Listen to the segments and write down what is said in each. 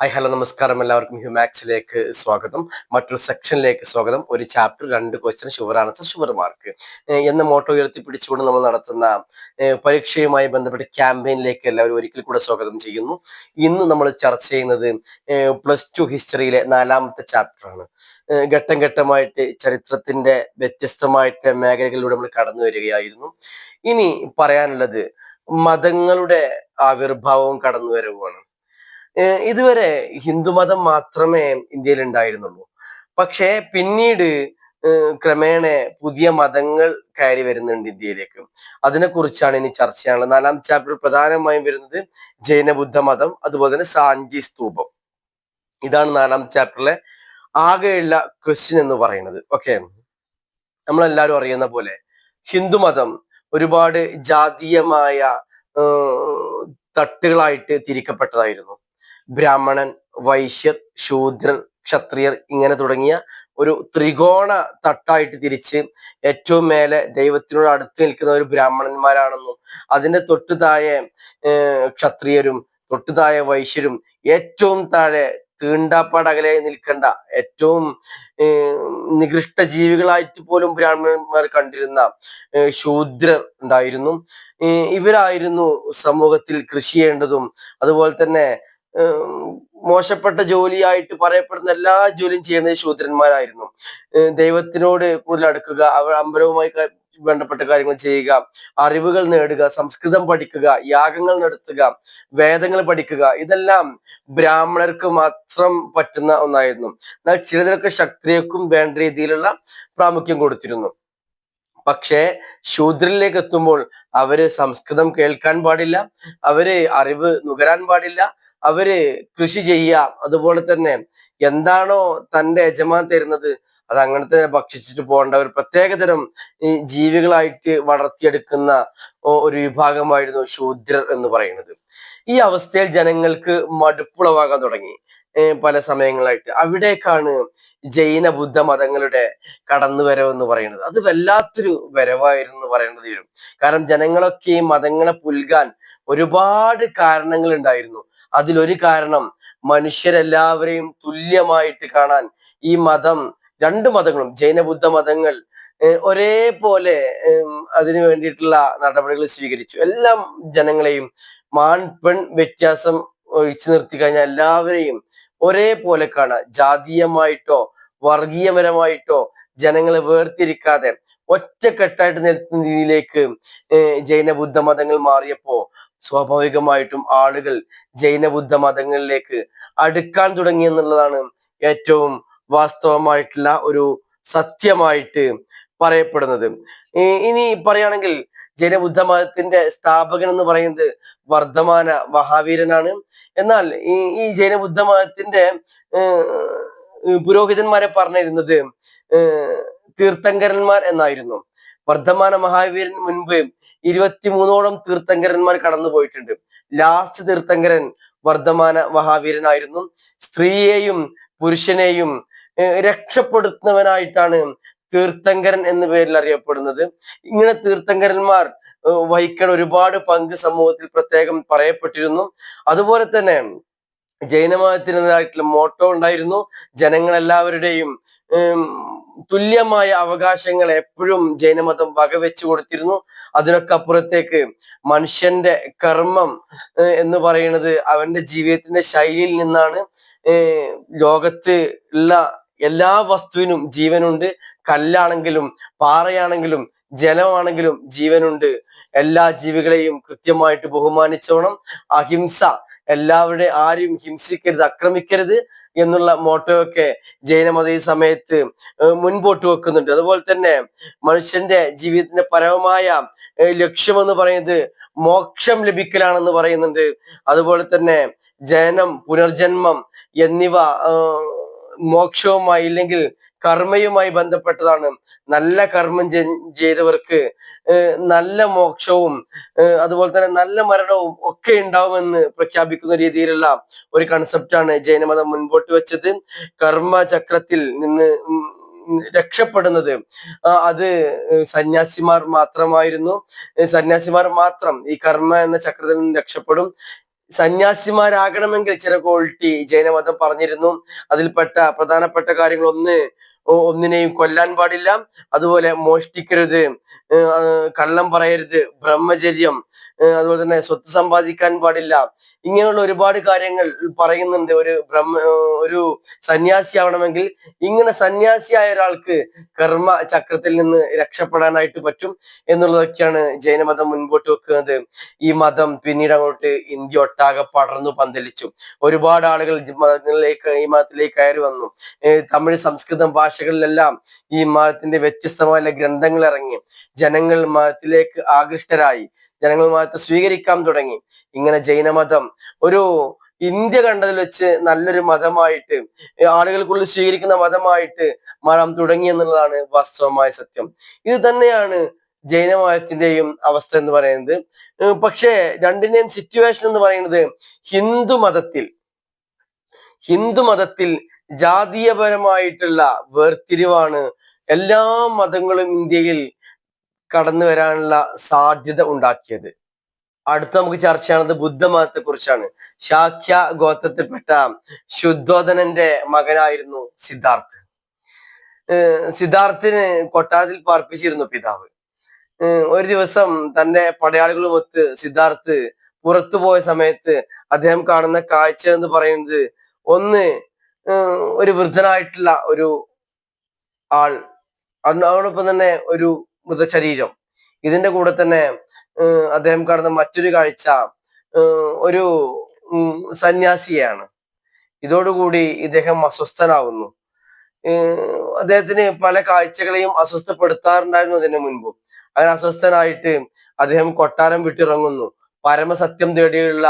Hi hello നമസ്കാരം. എല്ലാവർക്കും ഹ്യൂമാക്സിലേക്ക് സ്വാഗതം. മറ്റൊരു സെക്ഷനിലേക്ക് സ്വാഗതം. ഒരു chapter 2 question sure answer sure mark എന്ന മോട്ടോ ഉയർത്തിപ്പിടിച്ചുകൊണ്ട് നമ്മൾ നടത്തുന്ന പരീക്ഷയുമായി ബന്ധപ്പെട്ട ക്യാമ്പയിനിലേക്ക് എല്ലാവരും ഒരിക്കൽ കൂടെ സ്വാഗതം ചെയ്യുന്നു. ഇന്ന് നമ്മൾ ചർച്ച ചെയ്യുന്നത് +2 ഹിസ്റ്ററിയിലെ 4ാമത്തെ ചാപ്റ്ററാണ്. ഘട്ടം ഘട്ടമായിട്ട് ചരിത്രത്തിന്റെ വ്യത്യസ്തമായിട്ട് മേഖലകളിലൂടെ നമ്മൾ കടന്നു വരികയായിരുന്നു. ഇനി പറയാനുള്ളത് മതങ്ങളുടെ ആവിർഭാവവും കടന്നുവരവുമാണ്. ഇതുവരെ ഹിന്ദുമതം മാത്രമേ ഇന്ത്യയിൽ ഉണ്ടായിരുന്നുള്ളൂ. പക്ഷേ പിന്നീട് ക്രമേണ പുതിയ മതങ്ങൾ കയറി വരുന്നുണ്ട് ഇന്ത്യയിലേക്ക്. അതിനെക്കുറിച്ചാണ് ഇനി ചർച്ച ചെയ്യാനുള്ളത്. 4ാം ചാപ്റ്റർ പ്രധാനമായും വരുന്നത് ജൈനബുദ്ധ മതം, അതുപോലെ തന്നെ സാഞ്ചി സ്തൂപം. ഇതാണ് 4ാം ചാപ്റ്ററിലെ ആകെയുള്ള ക്വസ്റ്റ്യൻ എന്ന് പറയുന്നത്. ഓക്കെ, നമ്മളെല്ലാവരും അറിയുന്ന പോലെ ഹിന്ദുമതം ഒരുപാട് ജാതീയമായ തട്ടുകളായിട്ട് തിരിക്കപ്പെട്ടതായിരുന്നു. ബ്രാഹ്മണൻ, വൈശ്യർ, ശൂദ്രൻ, ക്ഷത്രിയർ ഇങ്ങനെ തുടങ്ങിയ ഒരു ത്രികോണ തട്ടായിട്ട് തിരിച്ച് ഏറ്റവും മേലെ ദൈവത്തിനോട് അടുത്ത് നിൽക്കുന്ന ഒരു ബ്രാഹ്മണന്മാരാണെന്നും അതിന്റെ തൊട്ടു താഴെ ക്ഷത്രിയരും തൊട്ടു താഴെ വൈശ്യരും ഏറ്റവും താഴെ തീണ്ടാപ്പാടകലെ നിൽക്കേണ്ട ഏറ്റവും നികൃഷ്ട ജീവികളായിട്ട് പോലും ബ്രാഹ്മണന്മാർ കണ്ടിരുന്ന ശൂദ്രർ ഉണ്ടായിരുന്നു. ഇവരായിരുന്നു സമൂഹത്തിൽ കൃഷി ചെയ്യേണ്ടതും അതുപോലെ തന്നെ മോശപ്പെട്ട ജോലിയായിട്ട് പറയപ്പെടുന്ന എല്ലാ ജോലിയും ചെയ്യുന്നത് ശൂദ്രന്മാരായിരുന്നു. ദൈവത്തിനോട് കൂടുതൽ അടുക്കുക, അവർ അമ്പലവുമായി ബന്ധപ്പെട്ട കാര്യങ്ങൾ ചെയ്യുക, അറിവുകൾ നേടുക, സംസ്കൃതം പഠിക്കുക, യാഗങ്ങൾ നടത്തുക, വേദങ്ങൾ പഠിക്കുക, ഇതെല്ലാം ബ്രാഹ്മണർക്ക് മാത്രം പറ്റുന്ന ഒന്നായിരുന്നു. എന്നാൽ ചിലതിനൊക്കെ ക്ഷത്രിയർക്കും വേണ്ട രീതിയിലുള്ള പ്രാമുഖ്യം കൊടുത്തിരുന്നു. പക്ഷേ ശൂദ്രനിലേക്ക് എത്തുമ്പോൾ അവര് സംസ്കൃതം കേൾക്കാൻ പാടില്ല, അവര് അറിവ് നുകരാൻ പാടില്ല, അവര് കൃഷി ചെയ്യുക, അതുപോലെ തന്നെ എന്താണോ തന്റെ യജമാൻ തരുന്നത് അത് അങ്ങനെ തന്നെ ഭക്ഷിച്ചിട്ട് പോകേണ്ട ഒരു പ്രത്യേകതരം ഈ ജീവികളായിട്ട് വളർത്തിയെടുക്കുന്ന ഒരു വിഭാഗമായിരുന്നു ശൂദ്രർ എന്ന് പറയുന്നത്. ഈ അവസ്ഥയിൽ ജനങ്ങൾക്ക് മടുപ്പുളവാകാൻ തുടങ്ങി പല സമയങ്ങളായിട്ട്. അവിടേക്കാണ് ജൈന ബുദ്ധ മതങ്ങളുടെ കടന്നുവരവെന്ന് പറയുന്നത്. അത് വല്ലാത്തൊരു വരവായിരുന്നു പറയേണ്ടത് വരും. കാരണം ജനങ്ങളൊക്കെ ഈ മതങ്ങളെ പുൽകാൻ ഒരുപാട് കാരണങ്ങൾ ഉണ്ടായിരുന്നു. അതിലൊരു കാരണം മനുഷ്യരെല്ലാവരെയും തുല്യമായിട്ട് കാണാൻ ഈ മതം, 2 മതങ്ങളും ജൈന ബുദ്ധ മതങ്ങൾ ഒരേപോലെ അതിനു വേണ്ടിയിട്ടുള്ള നടപടികൾ സ്വീകരിച്ചു. എല്ലാം ജനങ്ങളെയും മാൺ പെൺ വ്യത്യാസം ഒഴിച്ചു നിർത്തി കഴിഞ്ഞാൽ എല്ലാവരെയും ഒരേപോലെ കാണാം. ജാതീയമായിട്ടോ വർഗീയപരമായിട്ടോ ജനങ്ങളെ വേർതിരിക്കാതെ ഒറ്റക്കെട്ടായിട്ട് നിൽക്കുന്ന രീതിയിലേക്ക് ജൈന ബുദ്ധ മതങ്ങൾ മാറിയപ്പോ സ്വാഭാവികമായിട്ടും ആളുകൾ ജൈന ബുദ്ധ മതങ്ങളിലേക്ക് അടുക്കാൻ തുടങ്ങി എന്നുള്ളതാണ് ഏറ്റവും വാസ്തവമായിട്ടുള്ള ഒരു സത്യമായിട്ട് പറയപ്പെടുന്നത്. ഇനി പറയുകയാണെങ്കിൽ ജൈന ബുദ്ധ മതത്തിന്റെ സ്ഥാപകൻ എന്ന് പറയുന്നത് വർദ്ധമാന മഹാവീരനാണ്. എന്നാൽ ഈ ജൈന ബുദ്ധ മതത്തിന്റെ പുരോഹിതന്മാരെ പറഞ്ഞിരുന്നത് തീർത്ഥങ്കരന്മാർ എന്നായിരുന്നു. വർദ്ധമാന മഹാവീരന് മുൻപ് 23ഓളം തീർത്ഥങ്കരന്മാർ കടന്നു പോയിട്ടുണ്ട്. ലാസ്റ്റ് തീർത്ഥങ്കരൻ വർദ്ധമാന മഹാവീരനായിരുന്നു. സ്ത്രീയെയും പുരുഷനെയും രക്ഷപ്പെടുത്തുന്നവനായിട്ടാണ് തീർത്ഥങ്കരൻ എന്ന പേരിൽ അറിയപ്പെടുന്നത്. ഇങ്ങനെ തീർത്ഥങ്കരന്മാർ വഹിക്കാൻ ഒരുപാട് പങ്ക് സമൂഹത്തിൽ പ്രത്യേകം പറയപ്പെട്ടിരുന്നു. അതുപോലെ തന്നെ ജൈനമതത്തിൻ്റെതായിട്ടുള്ള മോട്ടോ ഉണ്ടായിരുന്നു. ജനങ്ങളെല്ലാവരുടെയും തുല്യമായ അവകാശങ്ങൾ എപ്പോഴും ജൈനമതം വകവെച്ചു കൊടുത്തിരുന്നു. അതിനൊക്കെ അപ്പുറത്തേക്ക് മനുഷ്യന്റെ കർമ്മം എന്ന് പറയുന്നത് അവന്റെ ജീവിതത്തിന്റെ ശൈലിയിൽ നിന്നാണ്. ലോകത്ത് ഉള്ള എല്ലാ വസ്തുവിനും ജീവനുണ്ട്. കല്ലാണെങ്കിലും പാറയാണെങ്കിലും ജലമാണെങ്കിലും ജീവനുണ്ട്. എല്ലാ ജീവികളെയും കൃത്യമായിട്ട് ബഹുമാനിച്ചോണം. അഹിംസ, എല്ലാവരുടെയും ആരും ഹിംസിക്കരുത്, ആക്രമിക്കരുത് എന്നുള്ള മോട്ടോ ഒക്കെ ജൈനമത ഈ സമയത്ത് മുൻപോട്ട് വെക്കുന്നുണ്ട്. അതുപോലെ തന്നെ മനുഷ്യന്റെ ജീവിതത്തിന്റെ പരമമായ ലക്ഷ്യമെന്ന് പറയുന്നത് മോക്ഷം ലഭിക്കലാണെന്ന് പറയുന്നുണ്ട്. അതുപോലെ തന്നെ ജനനം, പുനർജന്മം എന്നിവ മോക്ഷവുമായി ഇല്ലെങ്കിൽ കർമ്മയുമായി ബന്ധപ്പെട്ടതാണ്. നല്ല കർമ്മം ചെയ്തവർക്ക് നല്ല മോക്ഷവും അതുപോലെ തന്നെ നല്ല മരണവും ഒക്കെ ഉണ്ടാവുമെന്ന് പ്രഖ്യാപിക്കുന്ന രീതിയിലുള്ള ഒരു കൺസെപ്റ്റാണ് ജൈനമതം മുൻപോട്ട് വെച്ചത്. കർമ്മചക്രത്തിൽ നിന്ന് രക്ഷപ്പെടുന്നത് അത് സന്യാസിമാർ മാത്രമായിരുന്നു. സന്യാസിമാർ മാത്രം ഈ കർമ്മ എന്ന ചക്രത്തിൽ നിന്ന് രക്ഷപ്പെടും. സന്യാസിമാരാകണമെങ്കിൽ ചില ക്വാളിറ്റി ജൈനമതം പറഞ്ഞിരുന്നു. അതിൽപ്പെട്ട പ്രധാനപ്പെട്ട കാര്യങ്ങൾ ഒന്നിനെയും കൊല്ലാൻ പാടില്ല, അതുപോലെ മോഷ്ടിക്കരുത്, കള്ളം പറയരുത്, ബ്രഹ്മചര്യം, അതുപോലെ തന്നെ സ്വത്ത് സമ്പാദിക്കാൻ പാടില്ല. ഇങ്ങനെയുള്ള ഒരുപാട് കാര്യങ്ങൾ പറയുന്നുണ്ട്. ഒരു സന്യാസി ആവണമെങ്കിൽ ഇങ്ങനെ സന്യാസിയായ ഒരാൾക്ക് കർമ്മ ചക്രത്തിൽ നിന്ന് രക്ഷപ്പെടാനായിട്ട് പറ്റും എന്നുള്ളതൊക്കെയാണ് ജൈനമതം മുൻപോട്ട് വെക്കുന്നത്. ഈ മതം പിന്നീട് അങ്ങോട്ട് ഇന്ത്യ ഒട്ടാകെ പടർന്നു പന്തലിച്ചു. ഒരുപാട് ആളുകൾ ഈ മതത്തിലേക്ക് കയറി വന്നു. തമിഴ്, സംസ്കൃതം ഭാഷകളിലെല്ലാം ഈ മതത്തിന്റെ വ്യത്യസ്തമായ ഗ്രന്ഥങ്ങൾ ഇറങ്ങി. ജനങ്ങൾ മതത്തിലേക്ക് ആകൃഷ്ടരായി, ജനങ്ങൾ മതത്തെ സ്വീകരിക്കാൻ തുടങ്ങി. ഇങ്ങനെ ജൈനമതം ഒരു ഇന്ത്യ കണ്ടതിൽ വെച്ച് നല്ലൊരു മതമായിട്ട്, ആളുകൾക്കുള്ളിൽ സ്വീകരിക്കുന്ന മതമായിട്ട് മാറാൻ തുടങ്ങി എന്നുള്ളതാണ് വാസ്തവമായ സത്യം. ഇത് തന്നെയാണ് ജൈനമതത്തിന്റെയും അവസ്ഥ എന്ന് പറയുന്നത്. പക്ഷേ രണ്ടിന്റെയും സിറ്റുവേഷൻ എന്ന് പറയുന്നത് ഹിന്ദു മതത്തിൽ ജാതീയപരമായിട്ടുള്ള വേർതിരിവാണ് എല്ലാ മതങ്ങളും ഇന്ത്യയിൽ കടന്നു വരാനുള്ള സാധ്യത ഉണ്ടാക്കിയത്. അടുത്ത നമുക്ക് ചർച്ച ചെയ്യുന്നത് ബുദ്ധമതത്തെ കുറിച്ചാണ്. ശാക്യ ഗോത്രത്തിൽപ്പെട്ട ശുദ്ധോധനന്റെ മകനായിരുന്നു സിദ്ധാർത്ഥ്. സിദ്ധാർത്ഥിന് കൊട്ടാരത്തിൽ പാർപ്പിച്ചിരുന്നു പിതാവ്. ഒരു ദിവസം തന്റെ പടയാളികളുമൊത്ത് സിദ്ധാർത്ഥ് പുറത്തു പോയ സമയത്ത് അദ്ദേഹം കാണുന്ന കാഴ്ച എന്ന് പറയുന്നത് ഒരു വൃദ്ധനായിട്ടുള്ള ഒരു ആൾ, അതോടൊപ്പം തന്നെ ഒരു മൃതശരീരം. ഇതിന്റെ കൂടെ തന്നെ അദ്ദേഹം കാണുന്ന മറ്റൊരു കാഴ്ച ഒരു സന്യാസിയാണ്. ഇതോടുകൂടി ഇദ്ദേഹം അസ്വസ്ഥനാകുന്നു. അദ്ദേഹത്തിന് പല കാഴ്ചകളെയും അസ്വസ്ഥപ്പെടുത്താറുണ്ടായിരുന്നു അതിനു മുൻപും. അങ്ങനെ അസ്വസ്ഥനായിട്ട് അദ്ദേഹം കൊട്ടാരം വിട്ടിറങ്ങുന്നു. പരമസത്യം തേടിയുള്ള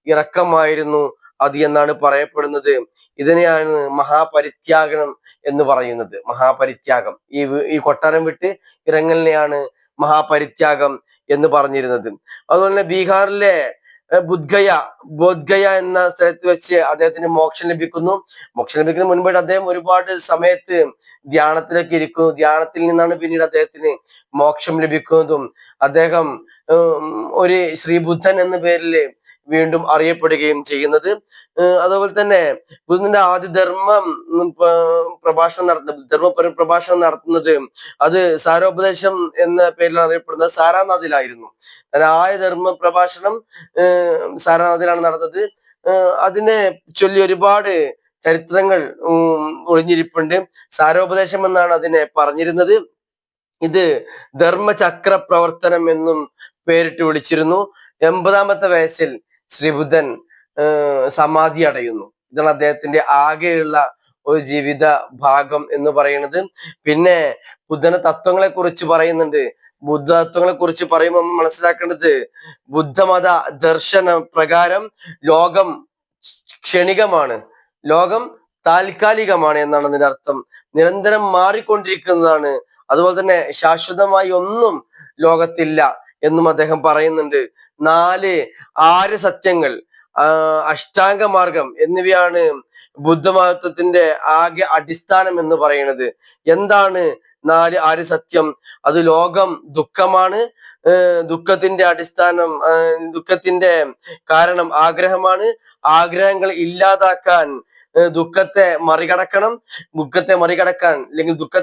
ഇറക്കമായിരുന്നു അത് എന്നാണ് പറയപ്പെടുന്നത്. ഇതിനെയാണ് മഹാപരിത്യാഗം എന്ന് പറയുന്നത്. മഹാപരിത്യാഗം, ഈ കൊട്ടാരം വിട്ട് ഇറങ്ങലിനെയാണ് മഹാപരിത്യാഗം എന്ന് പറഞ്ഞിരുന്നത്. അതുപോലെ തന്നെ ബീഹാറിലെ ബോധ്ഗയ എന്ന സ്ഥലത്ത് വെച്ച് അദ്ദേഹത്തിന് മോക്ഷം ലഭിക്കുന്നു. മോക്ഷം ലഭിക്കുന്നതിന് മുൻപായിട്ട് അദ്ദേഹം ഒരുപാട് സമയത്ത് ധ്യാനത്തിലൊക്കെ ഇരിക്കുന്നു. ധ്യാനത്തിൽ നിന്നാണ് പിന്നീട് അദ്ദേഹത്തിന് മോക്ഷം ലഭിക്കുന്നതും അദ്ദേഹം ഒരു ശ്രീബുദ്ധൻ എന്ന പേരിൽ വീണ്ടും അറിയപ്പെടുകയും ചെയ്യുന്നത്. അതുപോലെ തന്നെ ബുദ്ധന്റെ ആദ്യ പ്രഭാഷണം നടത്തുന്നത് അത് സാരോപദേശം എന്ന പേരിൽ അറിയപ്പെടുന്നത് സാരാനാഥിലായിരുന്നു. ആദ്യ ധർമ്മ പ്രഭാഷണം സാരാനാഥിലാണ് നടന്നത്. അതിനെ ചൊല്ലി ഒരുപാട് ചരിത്രങ്ങൾ ഒളിഞ്ഞിരിപ്പുണ്ട്. സാരോപദേശം എന്നാണ് അതിനെ പറഞ്ഞിരുന്നത്. ഇത് ധർമ്മചക്ര പ്രവർത്തനം എന്നും പേരിട്ട് വിളിച്ചിരുന്നു. 80-ാമത്തെ വയസ്സിൽ ശ്രീബുദ്ധൻ സമാധി അടയുന്നു. ഇതാണ് അദ്ദേഹത്തിന്റെ ആകെയുള്ള ഒരു ജീവിത ഭാഗം എന്ന് പറയുന്നത്. പിന്നെ ബുദ്ധന തത്വങ്ങളെ കുറിച്ച് പറയുന്നുണ്ട്. ബുദ്ധ തത്വങ്ങളെ കുറിച്ച് പറയുമ്പോൾ നമ്മൾ മനസ്സിലാക്കേണ്ടത്, ബുദ്ധമത ദർശന പ്രകാരം ലോകം ക്ഷണികമാണ്, ലോകം താൽക്കാലികമാണ് എന്നാണ് അതിന്റെ അർത്ഥം. നിരന്തരം മാറിക്കൊണ്ടിരിക്കുന്നതാണ്. അതുപോലെ തന്നെ ശാശ്വതമായി ഒന്നും ലോകത്തില്ല എന്നും അദ്ദേഹം പറയുന്നുണ്ട്. 4 ആര്യ സത്യങ്ങൾ, അഷ്ടാംഗ മാർഗം എന്നിവയാണ് ബുദ്ധമതത്തിന്റെ ആകെ അടിസ്ഥാനം എന്ന് പറയുന്നത്. എന്താണ് 4 ആര്യ സത്യം? അത് ലോകം ദുഃഖമാണ്, ദുഃഖത്തിന്റെ കാരണം ആഗ്രഹമാണ്, ആഗ്രഹങ്ങൾ ഇല്ലാതാക്കാൻ ദുഃഖത്തെ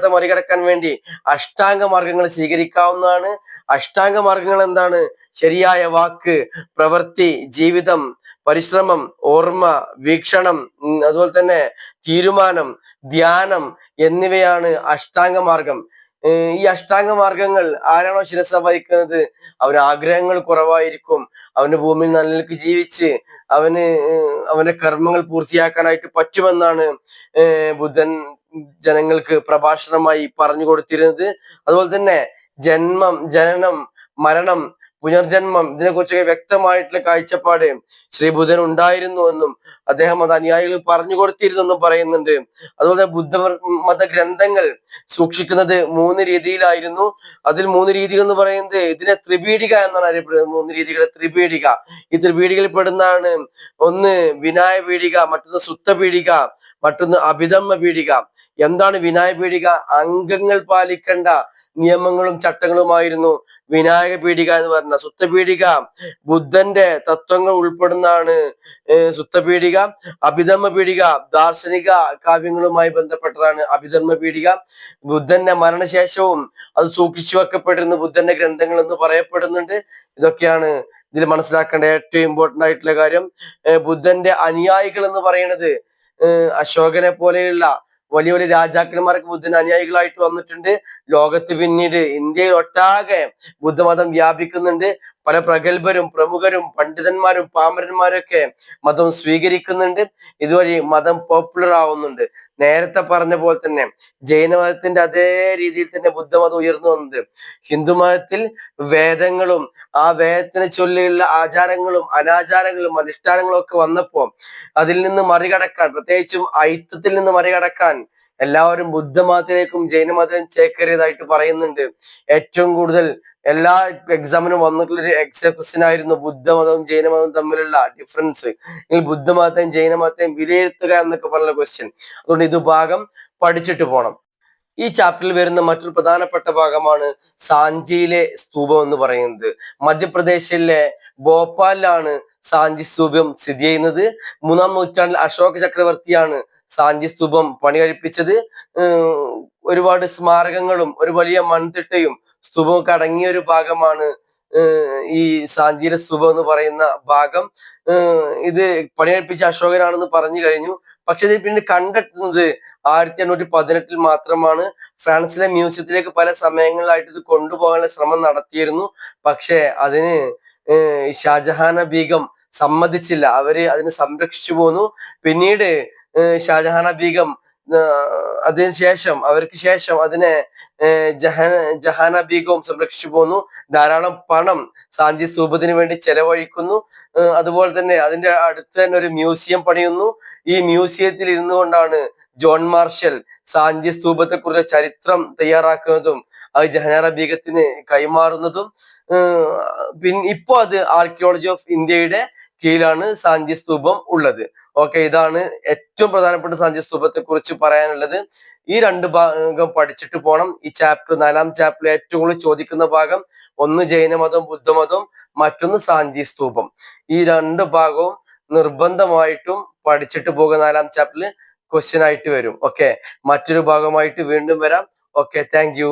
മറികടക്കാൻ വേണ്ടി അഷ്ടാംഗ മാർഗങ്ങൾ സ്വീകരിക്കാവുന്നതാണ്. അഷ്ടാംഗ മാർഗങ്ങൾ എന്താണ്? ശരിയായ വാക്ക്, പ്രവൃത്തി, ജീവിതം, പരിശ്രമം, ഓർമ്മ, വീക്ഷണം, അതുപോലെ തന്നെ തീരുമാനം, ധ്യാനം എന്നിവയാണ് അഷ്ടാംഗ മാർഗം. ഈ അഷ്ടാംഗ മാർഗങ്ങൾ ആരാണോ ശിരസ വഹിക്കുന്നത് അവന് ആഗ്രഹങ്ങൾ കുറവായിരിക്കും. അവന് ഭൂമിയിൽ നല്ലക്ക് ജീവിച്ച് അവന്റെ കർമ്മങ്ങൾ പൂർത്തിയാക്കാനായിട്ട് പറ്റുമെന്നാണ് ബുദ്ധൻ ജനങ്ങൾക്ക് പ്രഭാഷണമായി പറഞ്ഞു കൊടുത്തിരുന്നത്. അതുപോലെ തന്നെ ജന്മം, ജനനം, മരണം, പുനർജന്മം ഇതിനെക്കുറിച്ചൊക്കെ വ്യക്തമായിട്ടുള്ള കാഴ്ചപ്പാട് ശ്രീബുദ്ധൻ ഉണ്ടായിരുന്നു എന്നും അദ്ദേഹം അത് അനുയായികൾ പറഞ്ഞു കൊടുത്തിരുന്നു എന്നും പറയുന്നുണ്ട്. അതുപോലെ ബുദ്ധമത ഗ്രന്ഥങ്ങൾ സൂക്ഷിക്കുന്നത് 3 രീതിയിലായിരുന്നു. അതിൽ 3 രീതികൾ എന്ന് പറയുന്നത് ഇതിനെ ത്രിപീഠിക എന്നാണ് അറിയപ്പെടുന്നത്. 3 രീതികളെ ത്രിപീഠിക. ഈ ത്രിപീഠികയിൽ പെടുന്നതാണ് ഒന്ന് വിനായ പീഠിക, മറ്റൊന്ന് സുത്ത പീഠിക, മറ്റൊന്ന് അഭിധമ്മ പീഠിക. എന്താണ് വിനായക പീഠിക? അംഗങ്ങൾ പാലിക്കേണ്ട നിയമങ്ങളും ചട്ടങ്ങളുമായിരുന്നു വിനായക പീഠിക എന്ന് പറഞ്ഞ. സുത്തപീഠിക ബുദ്ധന്റെ തത്വങ്ങൾ ഉൾപ്പെടുന്നതാണ് സുത്തപീഠിക. അഭിധമ്മ പീഠിക ദാർശനിക കാവ്യങ്ങളുമായി ബന്ധപ്പെട്ടതാണ് അഭിധർമ്മ പീഠിക. ബുദ്ധന്റെ മരണശേഷവും അത് സൂക്ഷിച്ചു വെക്കപ്പെട്ടിരുന്ന ബുദ്ധന്റെ ഗ്രന്ഥങ്ങൾ എന്ന് പറയപ്പെടുന്നുണ്ട്. ഇതൊക്കെയാണ് ഇതിൽ മനസ്സിലാക്കേണ്ട ഏറ്റവും ഇമ്പോർട്ടന്റ് ആയിട്ടുള്ള കാര്യം. ബുദ്ധന്റെ അനുയായികൾ എന്ന് പറയുന്നത് അശോകനെ പോലെയുള്ള വലിയ വലിയ രാജാക്കന്മാർക്ക് ബുദ്ധന് അനുയായികളായിട്ട് വന്നിട്ടുണ്ട്. ലോകത്ത് പിന്നീട് ഇന്ത്യയിൽ ഒട്ടാകെ ബുദ്ധമതം വ്യാപിക്കുന്നുണ്ട്. പല പ്രഗത്ഭരും പ്രമുഖരും പണ്ഡിതന്മാരും പാമരന്മാരും ഒക്കെ മതം സ്വീകരിക്കുന്നുണ്ട്. ഇതുവഴി മതം പോപ്പുലർ ആവുന്നുണ്ട്. നേരത്തെ പറഞ്ഞ പോലെ തന്നെ ജൈനമതത്തിന്റെ അതേ രീതിയിൽ തന്നെ ബുദ്ധമതം ഉയർന്നു വന്നത്. ഹിന്ദുമതത്തിൽ വേദങ്ങളും ആ വേദത്തിനെ ചൊല്ലിയുള്ള ആചാരങ്ങളും അനാചാരങ്ങളും അനുഷ്ഠാനങ്ങളും ഒക്കെ വന്നപ്പോ അതിൽ നിന്ന് മറികടക്കാൻ, പ്രത്യേകിച്ചും ഐത്തത്തിൽ നിന്ന് മറികടക്കാൻ എല്ലാവരും ബുദ്ധമതത്തിലേക്കും ജൈനമതത്തിലേക്കും ചേക്കേറിയതായിട്ട് പറയുന്നുണ്ട്. ഏറ്റവും കൂടുതൽ എല്ലാ എക്സാമിനും വന്നിട്ടുള്ളൊരു ക്വസ്റ്റ്യൻ ആയിരുന്നു ബുദ്ധമതവും ജൈനമതവും തമ്മിലുള്ള ഡിഫറൻസ്, ഈ ബുദ്ധമതത്തെയും ജൈനമതത്തെയും വിലയിരുത്തുക എന്നൊക്കെ പറഞ്ഞ ക്വസ്റ്റ്യൻ. അതുകൊണ്ട് ഇത് ഭാഗം പഠിച്ചിട്ട് പോണം. ഈ ചാപ്റ്ററിൽ വരുന്ന മറ്റൊരു പ്രധാനപ്പെട്ട ഭാഗമാണ് സാഞ്ചിയിലെ സ്തൂപം എന്ന് പറയുന്നത്. മധ്യപ്രദേശിലെ ഭോപ്പാലിലാണ് സാഞ്ചി സ്തൂപം സ്ഥിതി ചെയ്യുന്നത്. 3-ാം നൂറ്റാണ്ടിൽ അശോക ചക്രവർത്തിയാണ് സാഞ്ചി സ്തൂപം പണി കഴിപ്പിച്ചത്. ഒരുപാട് സ്മാരകങ്ങളും ഒരു വലിയ മൺതിട്ടയും സ്തൂപവും ഒക്കെ അടങ്ങിയ ഒരു ഭാഗമാണ് ഈ സാഞ്ചിയിലെ സ്തൂപം എന്ന് പറയുന്ന ഭാഗം. ഇത് പണികഴിപ്പിച്ച അശോകനാണെന്ന് പറഞ്ഞു കഴിഞ്ഞു. പക്ഷെ ഇത് പിന്നീട് കണ്ടെത്തുന്നത് 1818 മാത്രമാണ്. ഫ്രാൻസിലെ മ്യൂസിയത്തിലേക്ക് പല സമയങ്ങളിലായിട്ട് ഇത് കൊണ്ടുപോകാനുള്ള ശ്രമം നടത്തിയിരുന്നു. പക്ഷെ അതിന് ഷാജഹാന ബീഗം സമ്മതിച്ചില്ല. അവര് അതിനെ സംരക്ഷിച്ചു പോന്നു. പിന്നീട് ഷാജഹാന ബീഗം അതിനുശേഷം അവർക്ക് ശേഷം അതിനെ ജഹാന ബീഗവും സംരക്ഷിച്ചു പോന്നു. ധാരാളം പണം സാഞ്ചി സ്തൂപത്തിന് വേണ്ടി ചെലവഴിക്കുന്നു. അതുപോലെ തന്നെ അതിന്റെ അടുത്ത് തന്നെ ഒരു മ്യൂസിയം പണിയുന്നു. ഈ മ്യൂസിയത്തിൽ ഇരുന്നു കൊണ്ടാണ് ജോൺ മാർഷൽ സാഞ്ചി സ്തൂപത്തെ കുറിച്ച് ചരിത്രം തയ്യാറാക്കുന്നതും അത് ജഹാന ബീഗത്തിന് കൈമാറുന്നതും. പിന്നെ ഇപ്പോ അത് ആർക്കിയോളജി ഓഫ് ഇന്ത്യയുടെ കീഴിലാണ് സാഞ്ചി സ്തൂപം ഉള്ളത്. ഓക്കെ, ഇതാണ് ഏറ്റവും പ്രധാനപ്പെട്ട സാഞ്ചി സ്തൂപത്തെ കുറിച്ച് പറയാനുള്ളത്. ഈ 2 ഭാഗം പഠിച്ചിട്ട് പോണം. ഈ ചാപ്റ്റർ 4-ാം ചാപ്റ്ററിൽ ഏറ്റവും കൂടുതൽ ചോദിക്കുന്ന ഭാഗം ഒന്ന് ജൈനമതവും ബുദ്ധമതവും, മറ്റൊന്ന് സാഞ്ചി സ്തൂപം. ഈ 2 ഭാഗവും നിർബന്ധമായിട്ടും പഠിച്ചിട്ട് പോകുക. 4-ാം ചാപ്റ്ററിൽ ക്വസ്റ്റ്യൻ ആയിട്ട് വരും. ഓക്കെ, മറ്റൊരു ഭാഗമായിട്ട് വീണ്ടും വരാം. Okay, thank you.